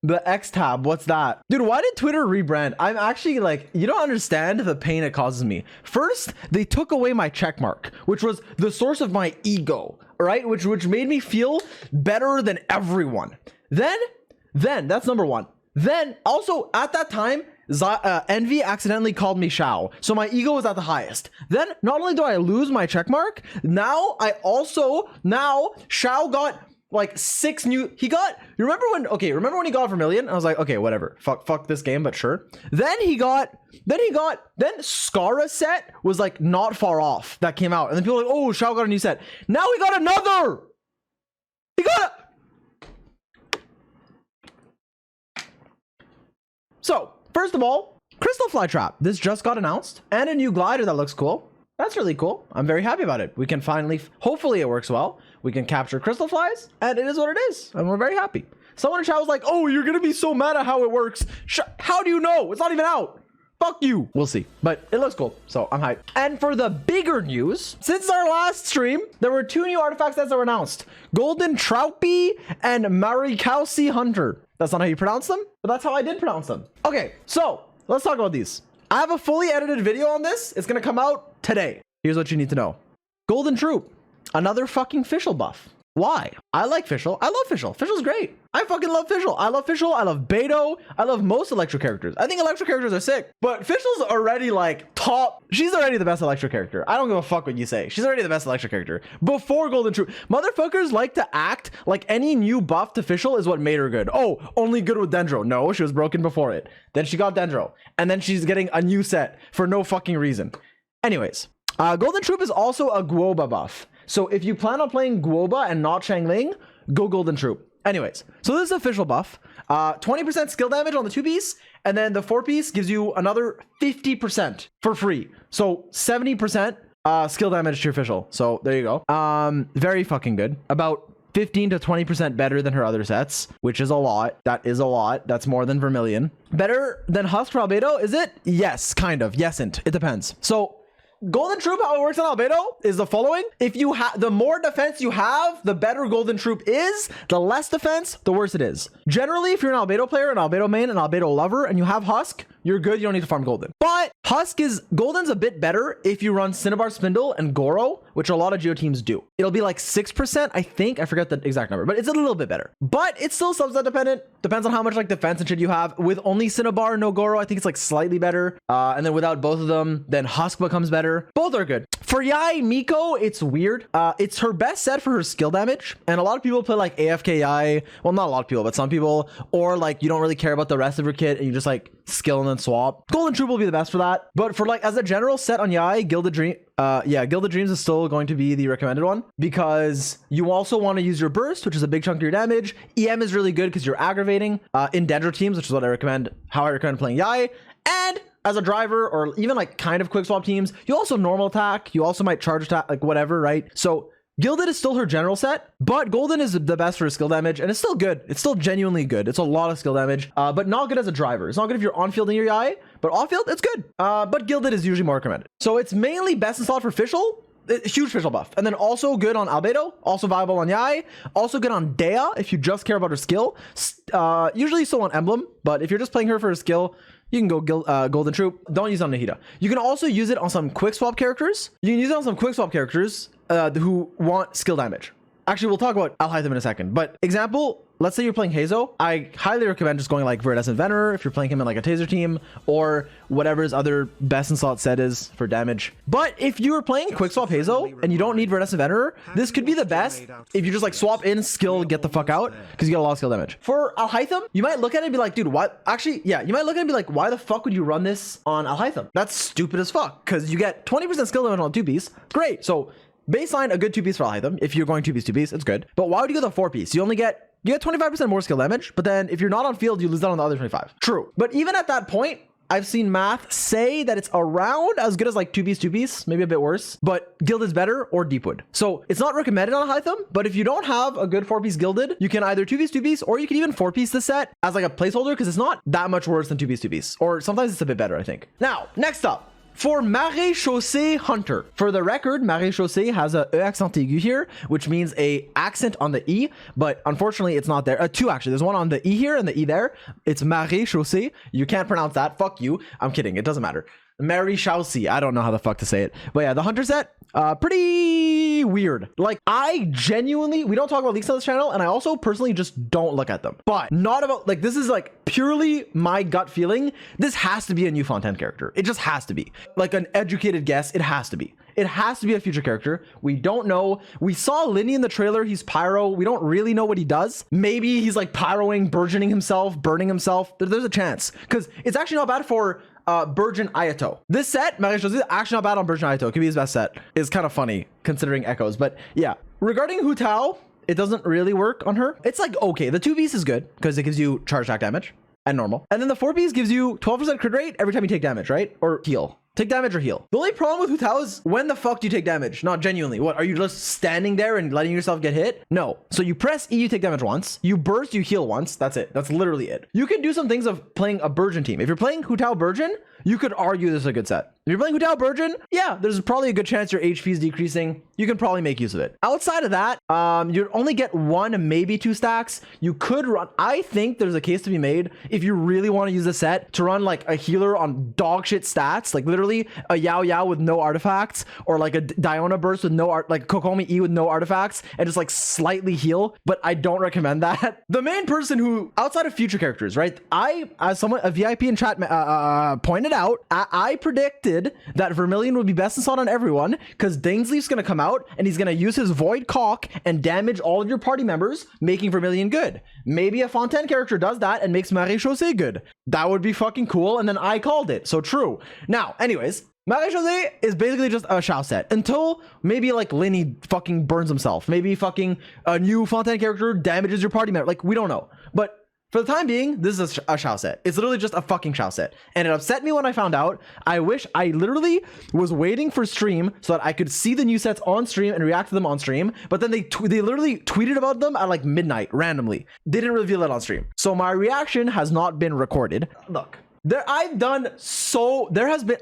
The X tab, what's that? Dude, why did Twitter rebrand? I'm actually like, you don't understand the pain it causes me. First, they took away my check mark, which was the source of my ego, right? Which made me feel better than everyone. Then that's number one. Then also at that time, Envy accidentally called me Shao, so my ego was at the highest. Then not only do I lose my check mark, now Shao got like 6 new. He got, remember when he got Vermilion? I was like, okay, whatever, fuck this game, but sure. Then Scara set was like not far off that came out, and then people were like, oh, Shao got a new set. Now he got another. So first of all, Crystal Flytrap. This just got announced, and a new glider that looks cool. That's really cool. I'm very happy about it. We can finally, hopefully it works well. We can capture crystal flies, and it is what it is, and we're very happy. Someone in chat was like, oh, you're gonna be so mad at how it works. How do you know? It's not even out. Fuck you. We'll see, but it looks cool, so I'm hyped. And for the bigger news, since our last stream, there were 2 new artifact sets that were announced. Golden Troutby and Marikowsi Hunter. That's not how you pronounce them, but that's how I did pronounce them. Okay, so let's talk about these. I have a fully edited video on this. It's gonna come out today. Here's what you need to know. Golden Troop, another fucking Fischl buff. Why? I like Fischl. I love Fischl. Fischl's great. I fucking love Fischl. I love Fischl. I love Beto. I love most Electro characters. I think Electro characters are sick, but Fischl's already like top. She's already the best Electro character. I don't give a fuck what you say. She's already the best Electro character before Golden Troop. Motherfuckers like to act like any new buff to Fischl is what made her good. Oh, only good with Dendro. No, she was broken before it. Then she got Dendro, and then she's getting a new set for no fucking reason. Anyways, Golden Troop is also a Guoba buff. So if you plan on playing Guoba and not Xiangling, go Golden Troop. Anyways, so this is a Fischl buff. 20% skill damage on the 2-piece, and then the 4-piece gives you another 50% for free. So 70% skill damage to your Fischl. So there you go. Very fucking good. About 15 to 20% better than her other sets, which is a lot. That is a lot. That's more than Vermilion. Better than Husk for Albedo, is it? Yes, kind of. Yesn't. It depends. So Golden Troop, how it works on Albedo is the following. If you have, the more defense you have, the better Golden Troop is. The less defense, the worse it is. Generally, if you're an Albedo player, an Albedo main, an Albedo lover, and you have Husk, you're good. You don't need to farm Golden. But Golden's a bit better if you run Cinnabar Spindle and Goro, which a lot of Geo teams do. It'll be like 6%, I think. I forget the exact number, but it's a little bit better. But it's still subset dependent. Depends on how much like defense and shit you have. With only Cinnabar, no Goro, I think it's like slightly better. And then without both of them, then Husk becomes better. Both are good. For Yai Miko, it's weird. It's her best set for her skill damage. And a lot of people play like AFK Yai. Well, not a lot of people, but some people. Or like you don't really care about the rest of her kit and you just like skill and then swap. Golden Troop will be the best for that. But for like as a general set on Yai, Gilded Dreams is still going to be the recommended one because you also want to use your burst, which is a big chunk of your damage. EM is really good because you're aggravating in Dendro teams, which is what I recommend, how I recommend playing Yai. And as a driver or even like kind of quick swap teams, you also normal attack. You also might charge attack, like whatever, right? So Gilded is still her general set, but Golden is the best for skill damage, and it's still good. It's still genuinely good. It's a lot of skill damage, but not good as a driver. It's not good if you're on-fielding your Yai, but off-field, it's good. But Gilded is usually more recommended. So it's mainly best installed for Fischl, huge Fischl buff, and then also good on Albedo, also viable on Yai, also good on Dea if you just care about her skill. Usually still on Emblem, but if you're just playing her for her skill, you can go Golden Troop. Don't use it on Nahida. You can also use it on some quick swap characters. You can use it on some quick swap characters who want skill damage. Actually, we'll talk about Alhaitham in a second. But example, let's say you're playing Hazo. I highly recommend just going like Viridescent Venerer if you're playing him in like a Taser team or whatever his other best in slot set is for damage. But if you were playing quick swap Hazo and you don't need Viridescent Venerer, this could be the best if you just like swap in skill, get the fuck out because you get a lot of skill damage. For Alhaitham, you might look at it and be like, dude, what? Actually, yeah, you might look at it and be like, why the fuck would you run this on Alhaitham? That's stupid as fuck because you get 20% skill damage on 2-piece. Great. So baseline, a good 2-piece for Alhaitham. If you're going 2-piece, it's good. But why would you go the 4-piece? You get 25% more skill damage, but then if you're not on field, you lose that on the other 25. True. But even at that point, I've seen math say that it's around as good as like 2-piece, maybe a bit worse, but Gilded's better or Deepwood. So it's not recommended on Alhaitham, but if you don't have a good 4-piece Gilded, you can either 2-piece, or you can even 4-piece the set as like a placeholder because it's not that much worse than 2-piece. Or sometimes it's a bit better, I think. Now, next up, For Maréchaussée Hunter. For the record, Maréchaussée has a E accent aigu here, which means a accent on the E, but unfortunately it's not there. Two actually, there's one on the E here and the E there. It's Maréchaussée. You can't pronounce that. Fuck you. I'm kidding. It doesn't matter. Maréchaussée. I don't know how the fuck to say it. But yeah, the Hunter set, pretty weird. Like, I genuinely, we don't talk about leaks on this channel, and I also personally just don't look at them. But not about, like, this is like purely my gut feeling. This has to be a new Fontaine character. It just has to be. Like an educated guess, it has to be. It has to be a future character. We don't know. We saw Linny in the trailer. He's pyro. We don't really know what he does. Maybe he's like pyroing, burgeoning himself, burning himself. There's a chance, because it's actually not bad for Burgeon Ayato. This set, Maréchaussée, is actually not bad on Burgeon Ayato. It could be his best set. It's kind of funny considering echoes, but yeah. Regarding Hu Tao, it doesn't really work on her. It's like, okay, the 2-piece is good because it gives you charge attack damage and normal. And then the 4-piece gives you 12% crit rate every time you take damage, right? Or heal. Take damage or heal. The only problem with Hu Tao is, when the fuck do you take damage? Not genuinely. What, are you just standing there and letting yourself get hit? No. So you press E, you take damage once. You burst, you heal once. That's it. That's literally it. You can do some things of playing a Burgeon team. If you're playing Hu Tao Burgeon, you could argue this is a good set. If you're playing Hu Tao Burgeon, yeah, there's probably a good chance your HP is decreasing. You can probably make use of it. Outside of that, you'd only get 1, maybe 2 stacks. You could run, I think there's a case to be made if you really want to use the set to run like a healer on dog shit stats, like literally a Yao Yao with no artifacts, or like a Diona burst with no art, like Kokomi E with no artifacts, and just like slightly heal. But I don't recommend that. The main person who, outside of future characters, right? As someone, a VIP in chat pointed out, I predicted that Vermilion would be best in slot on everyone, because Dainsleif's gonna come out and he's gonna use his Void Cock and damage all of your party members, making Vermilion good. Maybe a Fontaine character does that and makes Maréchaussée good. That would be fucking cool, and then I called it, so true. Now, anyways, Maréchaussée is basically just a Shao set until maybe like Linny fucking burns himself. Maybe fucking a new Fontaine character damages your party member. Like, we don't know. But for the time being, this is a Shao set. It's literally just a fucking Shao set. And it upset me when I found out. I wish I literally was waiting for stream so that I could see the new sets on stream and react to them on stream. But then they literally tweeted about them at like midnight randomly. They didn't reveal it on stream. So my reaction has not been recorded. Look, I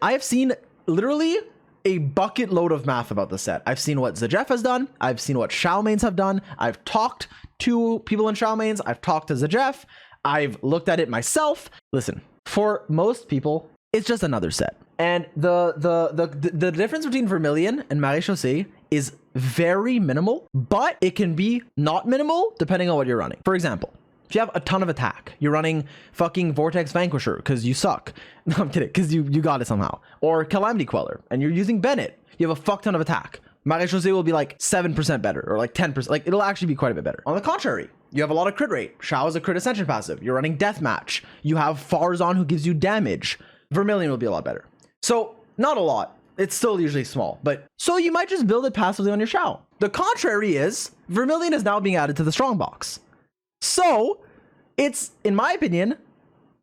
have seen literally a bucket load of math about the set. I've seen what Zy0x has done. I've seen what Shao mains have done. I've talked to people in Shao mains. I've talked to Zy0x. I've looked at it myself. Listen, for most people, it's just another set. And the difference between Vermilion and Maréchaussée is very minimal, but it can be not minimal depending on what you're running. For example, if you have a ton of attack, you're running fucking Vortex Vanquisher because you suck. No, I'm kidding, because you got it somehow. Or Calamity Queller, and you're using Bennett. You have a fuck ton of attack. Maréchaussée will be like 7% better, or like 10%. Like, it'll actually be quite a bit better. On the contrary, you have a lot of crit rate. Shao is a crit ascension passive. You're running Deathmatch. You have Farzan who gives you damage. Vermilion will be a lot better. So, not a lot. It's still usually small, but so you might just build it passively on your Shao. The contrary is, Vermilion is now being added to the strong box. So, it's, in my opinion,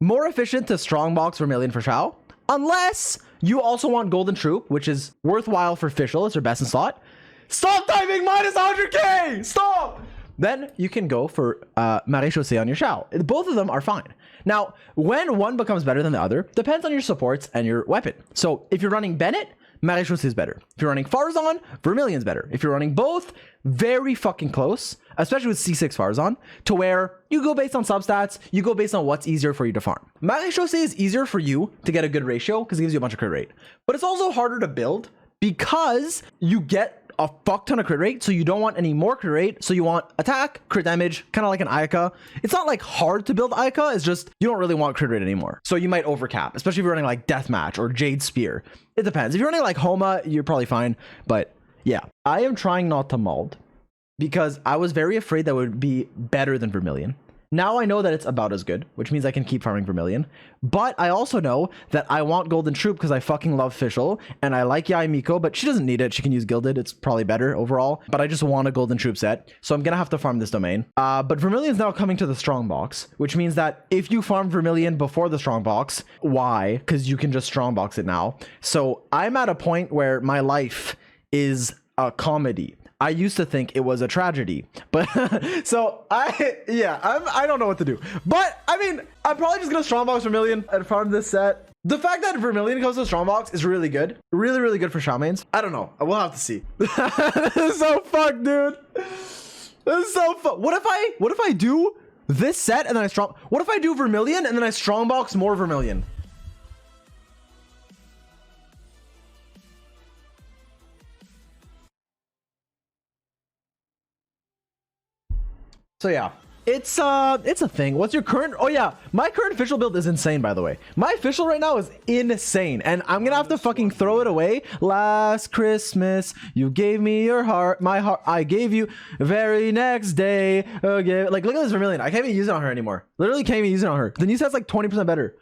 more efficient to strongbox Vermilion for Shao, unless you also want Golden Troop, which is worthwhile for Fischl. It's your best in slot. Stop typing minus 100k! Stop! Then you can go for Maréchaussée on your Shao. Both of them are fine. Now, when one becomes better than the other, depends on your supports and your weapon. So if you're running Bennett, Maréchaussée is better. If you're running Farzan, Vermilion's better. If you're running both, very fucking close, especially with C6 Farzan, to where you go based on substats, you go based on what's easier for you to farm. Maréchaussée is easier for you to get a good ratio because it gives you a bunch of crit rate. But it's also harder to build because you get a fuck ton of crit rate, so you don't want any more crit rate, so you want attack, crit damage, kind of like an Ayaka. It's not like hard to build Ayaka, it's just you don't really want crit rate anymore. So you might overcap, especially if you're running like Deathmatch or Jade Spear. It depends. If you're running like Homa, you're probably fine, but yeah. I am trying not to Mald because I was very afraid that would be better than Vermilion. Now I know that it's about as good, which means I can keep farming Vermilion. But I also know that I want Golden Troop because I fucking love Fischl, and I like Yai Miko, but she doesn't need it. She can use Gilded. It's probably better overall. But I just want a Golden Troop set, so I'm gonna have to farm this domain. But Vermilion's now coming to the strong box, which means that if you farm Vermilion before the strong box, why? Because you can just strong box it now. So I'm at a point where my life is a comedy. I used to think it was a tragedy, but so I don't know what to do. But I mean, I'm probably just gonna strongbox Vermilion and farm this set. The fact that Vermilion comes to Strongbox is really good. Really, really good for Shao mains. I don't know. We'll have to see. This is so fucked, dude. This is so fucked. What if I do this set and then what if I do Vermilion and then I Strongbox more Vermilion? So yeah, it's a thing. What's your current? Oh yeah, my current official build is insane, by the way. My official right now is insane, and I'm gonna have to fucking throw it away. Last Christmas, you gave me your heart, my heart I gave you. Very next day, okay. Like, look at this Vermilion. I can't even use it on her anymore. Literally can't even use it on her. The new set's like 20% better.